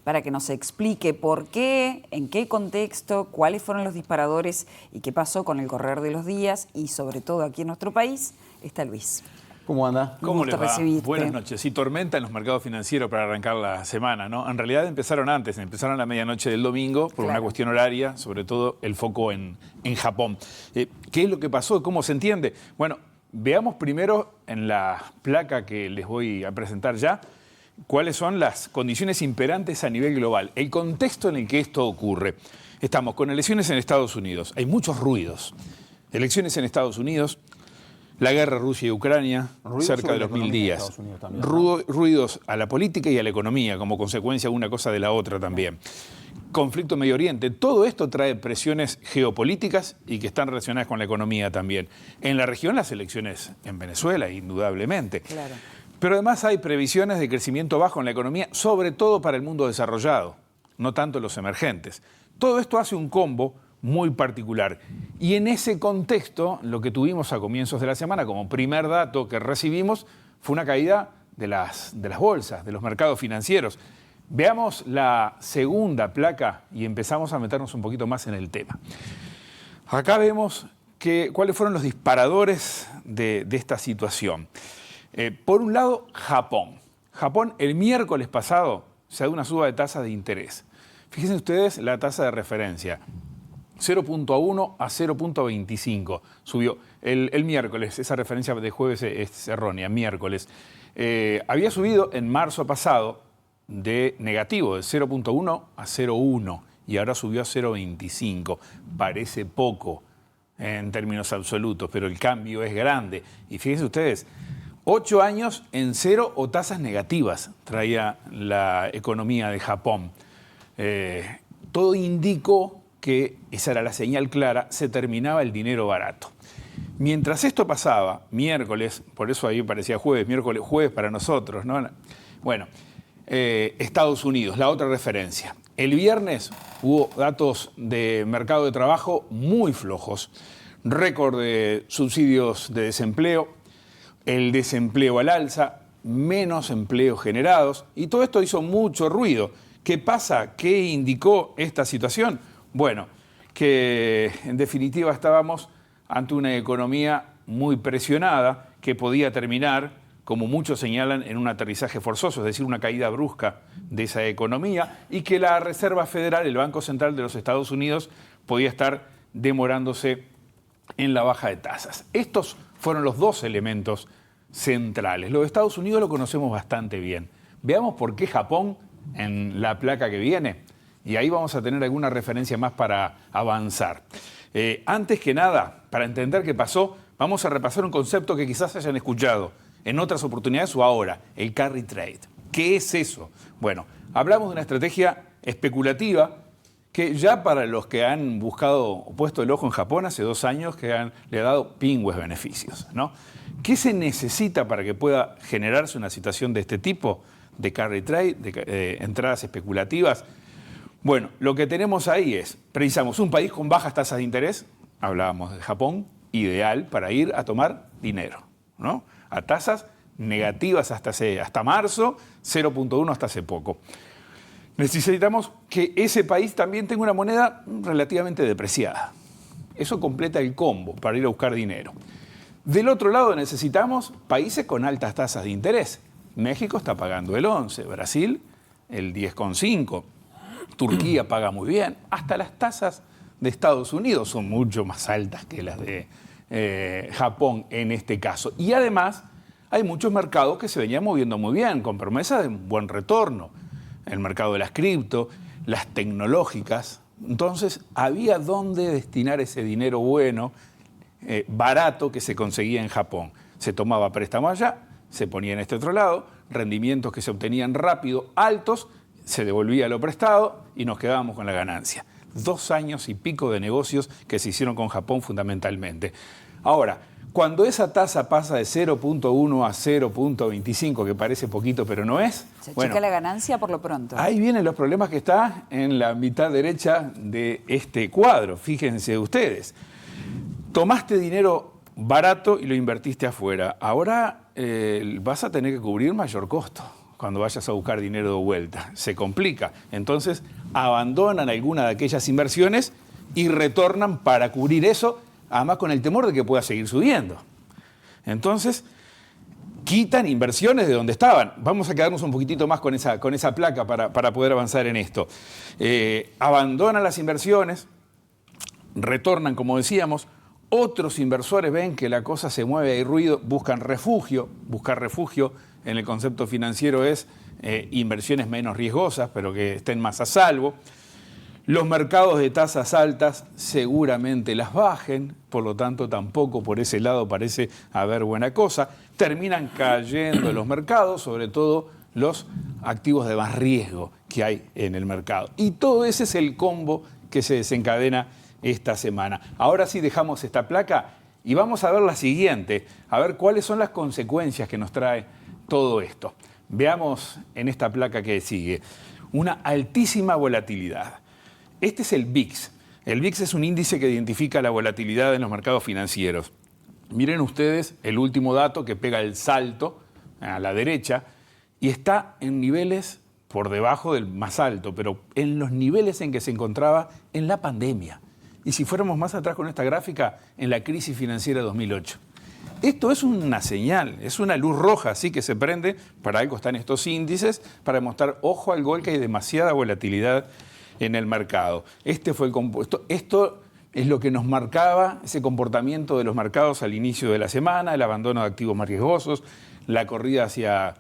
para que nos explique por qué, en qué contexto, cuáles fueron los disparadores y qué pasó con el correr de los días y sobre todo aquí en nuestro país, está Luis. ¿Cómo anda? ¿Cómo les va? Recibirte. Buenas noches. Y tormenta en los mercados financieros para arrancar la semana, ¿no? En realidad empezaron antes, empezaron a la medianoche del domingo por una cuestión horaria, sobre todo el foco en Japón. ¿Qué es lo que pasó? ¿Cómo se entiende? Bueno, veamos primero en la placa que les voy a presentar ya, cuáles son las condiciones imperantes a nivel global, el contexto en el que esto ocurre. Estamos con elecciones en Estados Unidos, hay muchos ruidos. Elecciones en Estados Unidos, la guerra Rusia y Ucrania, cerca de los 1000 días. También, ¿no? Ruidos a la política y a la economía, como consecuencia una cosa de la otra también. Conflicto en Medio Oriente, todo esto trae presiones geopolíticas y que están relacionadas con la economía también. En la región las elecciones en Venezuela, indudablemente. Claro. Pero además hay previsiones de crecimiento bajo en la economía, sobre todo para el mundo desarrollado, no tanto los emergentes. Todo esto hace un combo muy particular. Y en ese contexto, lo que tuvimos a comienzos de la semana como primer dato que recibimos fue una caída de las bolsas, de los mercados financieros. Veamos la segunda placa y empezamos a meternos un poquito más en el tema. Acá vemos cuáles fueron los disparadores de esta situación. Por un lado, Japón. Japón el miércoles pasado se da una suba de tasa de interés. Fíjense ustedes la tasa de referencia. 0.1 a 0.25 subió el miércoles, esa referencia de jueves es errónea, miércoles. Había subido en marzo pasado de negativo, de 0.1 a 0.1 y ahora subió a 0.25. Parece poco en términos absolutos, pero el cambio es grande. Y fíjense ustedes, 8 años en cero o tasas negativas traía la economía de Japón. Todo indicó que esa era la señal clara, se terminaba el dinero barato. Mientras esto pasaba, miércoles, por eso ahí parecía jueves, miércoles, jueves para nosotros, ¿no? Bueno, Estados Unidos, la otra referencia. El viernes hubo datos de mercado de trabajo muy flojos, récord de subsidios de desempleo, el desempleo al alza, menos empleos generados, y todo esto hizo mucho ruido. ¿Qué pasa? ¿Qué indicó esta situación? Bueno, que en definitiva estábamos ante una economía muy presionada que podía terminar, como muchos señalan, en un aterrizaje forzoso, es decir, una caída brusca de esa economía y que la Reserva Federal, el Banco Central de los Estados Unidos, podía estar demorándose en la baja de tasas. Estos fueron los dos elementos centrales. Lo de Estados Unidos lo conocemos bastante bien. Veamos por qué Japón en la placa que viene. Y ahí vamos a tener alguna referencia más para avanzar. Antes que nada, para entender qué pasó, vamos a repasar un concepto que quizás hayan escuchado en otras oportunidades o ahora, el carry trade. ¿Qué es eso? Bueno, hablamos de una estrategia especulativa que ya para los que han buscado o puesto el ojo en Japón hace 2 años le ha dado pingües beneficios, ¿no? ¿Qué se necesita para que pueda generarse una situación de este tipo de carry trade, de entradas especulativas? Bueno, lo que tenemos ahí es, precisamos un país con bajas tasas de interés, hablábamos de Japón, ideal para ir a tomar dinero, ¿no? A tasas negativas hasta marzo, 0.1 hasta hace poco. Necesitamos que ese país también tenga una moneda relativamente depreciada. Eso completa el combo para ir a buscar dinero. Del otro lado necesitamos países con altas tasas de interés. México está pagando el 11, Brasil el 10,5. Turquía paga muy bien, hasta las tasas de Estados Unidos son mucho más altas que las de Japón en este caso. Y además hay muchos mercados que se venían moviendo muy bien, con promesa de un buen retorno. El mercado de las cripto, las tecnológicas. Entonces había dónde destinar ese dinero bueno, barato que se conseguía en Japón. Se tomaba préstamo allá, se ponía en este otro lado, rendimientos que se obtenían rápido, altos, se devolvía lo prestado y nos quedábamos con la ganancia. 2 años y pico de negocios que se hicieron con Japón fundamentalmente. Ahora, cuando esa tasa pasa de 0.1 a 0.25, que parece poquito pero no es... Se checa la ganancia por lo pronto. Ahí vienen los problemas que está en la mitad derecha de este cuadro. Fíjense ustedes. Tomaste dinero barato y lo invertiste afuera. Ahora vas a tener que cubrir mayor costo. cuando vayas a buscar dinero de vuelta. Se complica. Entonces, abandonan alguna de aquellas inversiones y retornan para cubrir eso, además con el temor de que pueda seguir subiendo. Entonces, quitan inversiones de donde estaban. Vamos a quedarnos un poquitito más con esa placa para poder avanzar en esto. Abandonan las inversiones, retornan, como decíamos. Otros inversores ven que la cosa se mueve, hay ruido, buscan refugio. Buscar refugio en el concepto financiero es inversiones menos riesgosas, pero que estén más a salvo. Los mercados de tasas altas seguramente las bajen, por lo tanto tampoco por ese lado parece haber buena cosa. Terminan cayendo los mercados, sobre todo los activos de más riesgo que hay en el mercado. Y todo ese es el combo que se desencadena esta semana. Ahora sí dejamos esta placa y vamos a ver la siguiente, a ver cuáles son las consecuencias que nos trae todo esto. Veamos en esta placa que sigue. Una altísima volatilidad. Este es el VIX. El VIX es un índice que identifica la volatilidad en los mercados financieros. Miren ustedes el último dato que pega el salto a la derecha y está en niveles por debajo del más alto, pero en los niveles en que se encontraba en la pandemia. Y si fuéramos más atrás con esta gráfica, en la crisis financiera de 2008. Esto es una señal, es una luz roja, así que se prende, para algo están estos índices, para mostrar, ojo al gol, que hay demasiada volatilidad en el mercado. Esto es lo que nos marcaba ese comportamiento de los mercados al inicio de la semana, el abandono de activos más riesgosos, la corrida hacia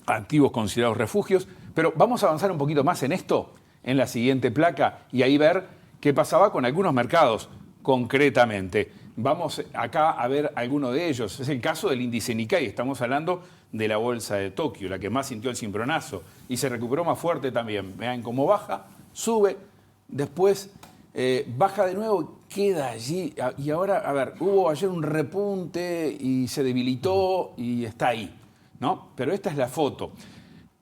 activos considerados refugios. Pero vamos a avanzar un poquito más en esto, en la siguiente placa, y ahí ver qué pasaba con algunos mercados concretamente. Vamos acá a ver alguno de ellos. Es el caso del índice Nikkei. Estamos hablando de la bolsa de Tokio, la que más sintió el cimbronazo y se recuperó más fuerte también. Vean cómo baja, sube, después baja de nuevo, queda allí. Y ahora, a ver, hubo ayer un repunte y se debilitó y está ahí, ¿no? Pero esta es la foto.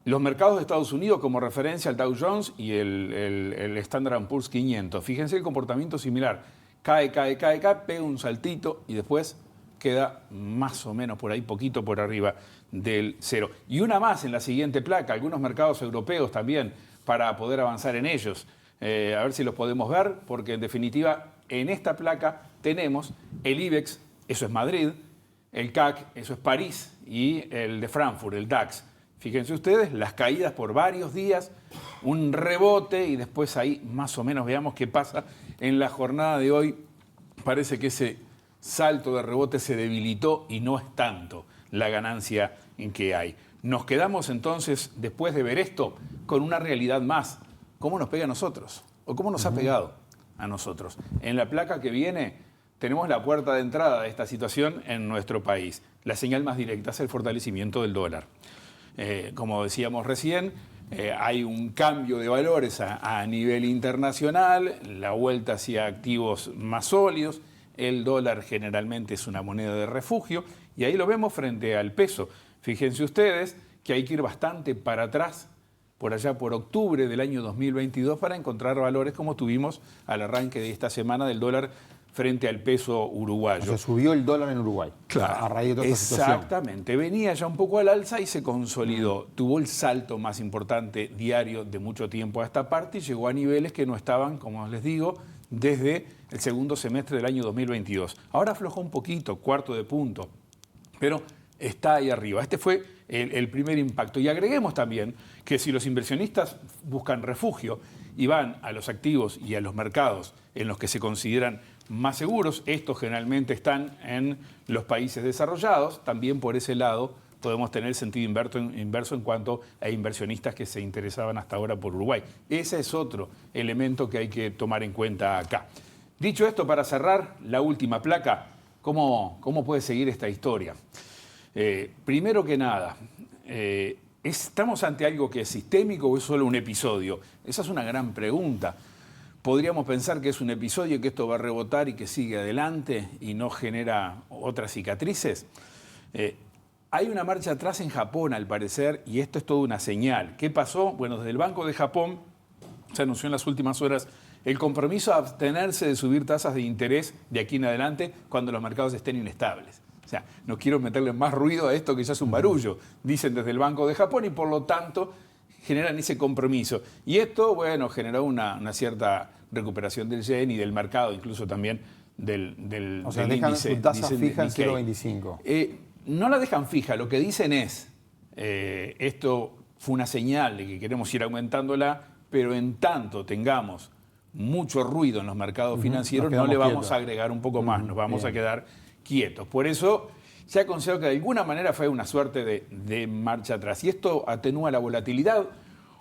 Los mercados de Estados Unidos como referencia al Dow Jones y el Standard & Poor's 500. Fíjense el comportamiento similar. Cae, pega un saltito y después queda más o menos por ahí, poquito por arriba del cero. Y una más en la siguiente placa, algunos mercados europeos también, para poder avanzar en ellos. A ver si los podemos ver, porque en definitiva en esta placa tenemos el IBEX, eso es Madrid, el CAC, eso es París, y el de Frankfurt, el DAX. Fíjense ustedes, las caídas por varios días, un rebote y después ahí más o menos veamos qué pasa en la jornada de hoy. Parece que ese salto de rebote se debilitó y no es tanto la ganancia en que hay. Nos quedamos entonces, después de ver esto, con una realidad más. ¿Cómo nos pega a nosotros? ¿O cómo nos ha pegado a nosotros? En la placa que viene tenemos la puerta de entrada de esta situación en nuestro país. La señal más directa es el fortalecimiento del dólar. Como decíamos recién, hay un cambio de valores a nivel internacional, la vuelta hacia activos más sólidos, el dólar generalmente es una moneda de refugio y ahí lo vemos frente al peso. Fíjense ustedes que hay que ir bastante para atrás, por allá por octubre del año 2022, para encontrar valores como tuvimos al arranque de esta semana del dólar frente al peso uruguayo. O sea, subió el dólar en Uruguay. Claro, a raíz de toda esta situación. Exactamente. Venía ya un poco al alza y se consolidó. Tuvo el salto más importante diario de mucho tiempo a esta parte y llegó a niveles que no estaban, como les digo, desde el segundo semestre del año 2022. Ahora aflojó un poquito, cuarto de punto, pero está ahí arriba. Este fue el primer impacto. Y agreguemos también que si los inversionistas buscan refugio y van a los activos y a los mercados en los que se consideran más seguros, estos generalmente están en los países desarrollados, también por ese lado podemos tener sentido inverso en cuanto a inversionistas que se interesaban hasta ahora por Uruguay. Ese es otro elemento que hay que tomar en cuenta acá. Dicho esto, para cerrar, la última placa, ¿cómo puede seguir esta historia? Primero que nada, ¿estamos ante algo que es sistémico o es solo un episodio? Esa es una gran pregunta. Podríamos pensar que es un episodio, que esto va a rebotar y que sigue adelante y no genera otras cicatrices. Hay una marcha atrás en Japón, al parecer, y esto es toda una señal. ¿Qué pasó? Bueno, desde el Banco de Japón se anunció en las últimas horas el compromiso a abstenerse de subir tasas de interés de aquí en adelante cuando los mercados estén inestables. O sea, no quiero meterle más ruido a esto que ya es un barullo, dicen desde el Banco de Japón, y por lo tanto generan ese compromiso. Y esto, bueno, generó una cierta recuperación del yen y del mercado, incluso también del O sea, del dejan índice, su tasa dicen, fija en Nikkei. 0,25. No la dejan fija, lo que dicen es, esto fue una señal de que queremos ir aumentándola, pero en tanto tengamos mucho ruido en los mercados financieros, no le vamos a agregar un poco más, nos vamos a quedar quietos. Por eso se ha considerado que de alguna manera fue una suerte de marcha atrás. Y esto atenúa la volatilidad,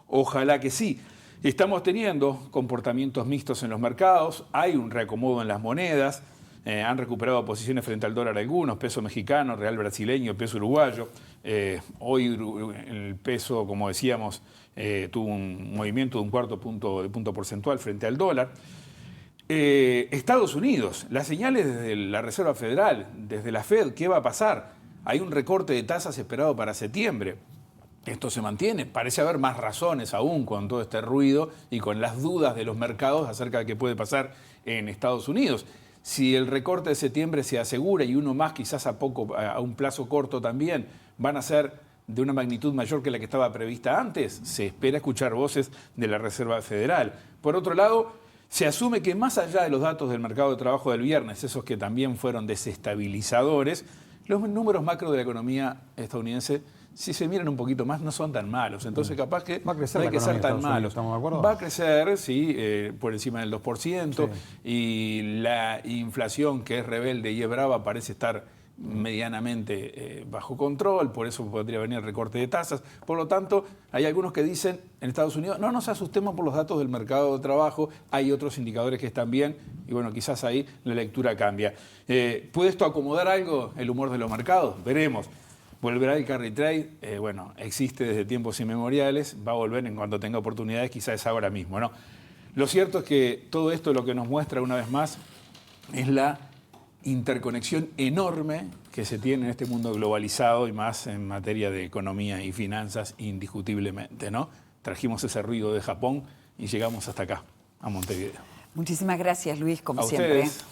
ojalá que sí. Estamos teniendo comportamientos mixtos en los mercados, hay un reacomodo en las monedas, han recuperado posiciones frente al dólar algunos, peso mexicano, real brasileño, peso uruguayo. Hoy el peso, como decíamos, tuvo un movimiento de un cuarto de punto porcentual frente al dólar. Estados Unidos, las señales desde la Reserva Federal, desde la Fed, ¿qué va a pasar? Hay un recorte de tasas esperado para septiembre. Esto se mantiene. Parece haber más razones aún con todo este ruido y con las dudas de los mercados acerca de qué puede pasar en Estados Unidos. Si el recorte de septiembre se asegura y uno más quizás a un plazo corto también, van a ser de una magnitud mayor que la que estaba prevista antes, se espera escuchar voces de la Reserva Federal. Por otro lado, se asume que más allá de los datos del mercado de trabajo del viernes, esos que también fueron desestabilizadores, los números macro de la economía estadounidense, si se miran un poquito más, no son tan malos. Entonces, capaz que Va a crecer no hay la que ser economía de tan Estados Unidos, malos. ¿estamos de acuerdo? Va a crecer, sí, por encima del 2%, y la inflación, que es rebelde y es brava, parece estar medianamente bajo control, por eso podría venir el recorte de tasas. Por lo tanto, hay algunos que dicen en Estados Unidos, no nos asustemos por los datos del mercado de trabajo, hay otros indicadores que están bien, y bueno, quizás ahí la lectura cambia. ¿Puede esto acomodar algo el humor de los mercados? Veremos. ¿Volverá el carry trade? Bueno, existe desde tiempos inmemoriales, va a volver en cuanto tenga oportunidades, quizás es ahora mismo, ¿no? Lo cierto es que todo esto lo que nos muestra una vez más es la interconexión enorme que se tiene en este mundo globalizado y más en materia de economía y finanzas, indiscutiblemente, ¿no? Trajimos ese ruido de Japón y llegamos hasta acá, a Montevideo. Muchísimas gracias, Luis, como A siempre. ustedes.